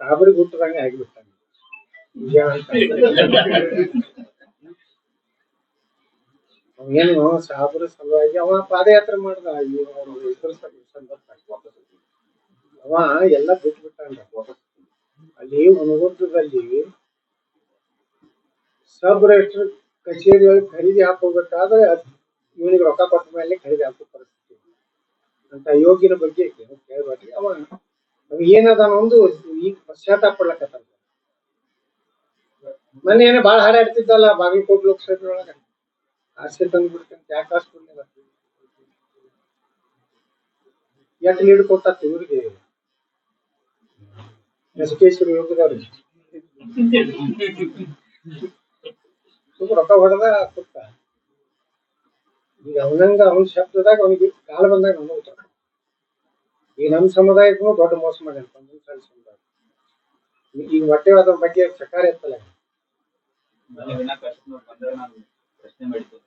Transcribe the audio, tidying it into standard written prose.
ಸಾಬ್ರಿಗೆ ಹುಟ್ಟದಂಗೆ ಆಗಿಬಿಟ್ಟಾನೆ ಅವನೇನು ಸಾಬ್ರ ಸಲುವಾಗಿ ಅವ ಪಾದಯಾತ್ರೆ ಮಾಡ್ದ ಇದ್ರ ಸಂದರ್ಭ ಅವ ಎಲ್ಲ ಬಿಟ್ಬಿಟ್ಟಾನ ಅಲ್ಲಿ ಹುನಗುಂದದಲ್ಲಿ ಸಬ್ ರಿಜಿಸ್ಟರ್ ಕಚೇರಿಯಲ್ಲಿ ಖರೀದಿ ಹಾಕೋಬೇಕಾದ್ರೆ ಇವನಿಗೆ ರೊಕ್ಕ ಕೊಟ್ಟ ಮೇಲೆ ಖರೀದಿ ಹಾಕೋ ಪರಿಸ್ಥಿತಿ ಅಂತ ಯೋಗಿನ ಬಗ್ಗೆ ಕೇಳ್ಬೇಡ್ರಿ ಅವ ಏನದ ಒಂದು ಈಗ ಪಶ್ಚಾತ್ತಾಪ ಪಡ್ಲಕತ್ತ ಮೊನ್ನೆ ಏನೋ ಬಾಳ ಹಾಡಾಡ್ತಿದ್ದಲ್ಲ ಬಾಗಲಕೋಟೆ ಲೋಕಸಭೆ ಒಳಗ ಆಸೆ ತಂದು ಬಿಡ್ತೇನೆ ಯಾಕೆ ಆಸೆ ಕೊಡ್ಲಿಲ್ಲ ಯಾಕೆ ಲೀಡ್ ಕೊಟ್ಟ ಇವ್ರಿಗೆ ಎಸ್ಕೇಶ್ವರಿ ಯೋಗದವ್ರಿಗೆ ರೊಕ್ಕ ಹೊಡೆದ ಕೊಟ್ಟ ಈಗ ಅವನಂಗ ಅವನ ಶಬ್ದದಾಗ ಅವನಿಗೆ ಕಾಲ ಬಂದಾಗ ಅವನು ಉತ್ತರ ಈ ನಮ್ಮ ಸಮುದಾಯಕ್ಕೂ ದೊಡ್ಡ ಮೋಸ ಮಾಡ್ಯಾನ ಸಮುದಾಯ ಈಗ ಹೊಟ್ಟೆವಾದ ಬಗ್ಗೆ ಸರ್ಕಾರ ಇರ್ತಲ್ಲ ಪ್ರಶ್ನೆ ಮಾಡಿದ್ದು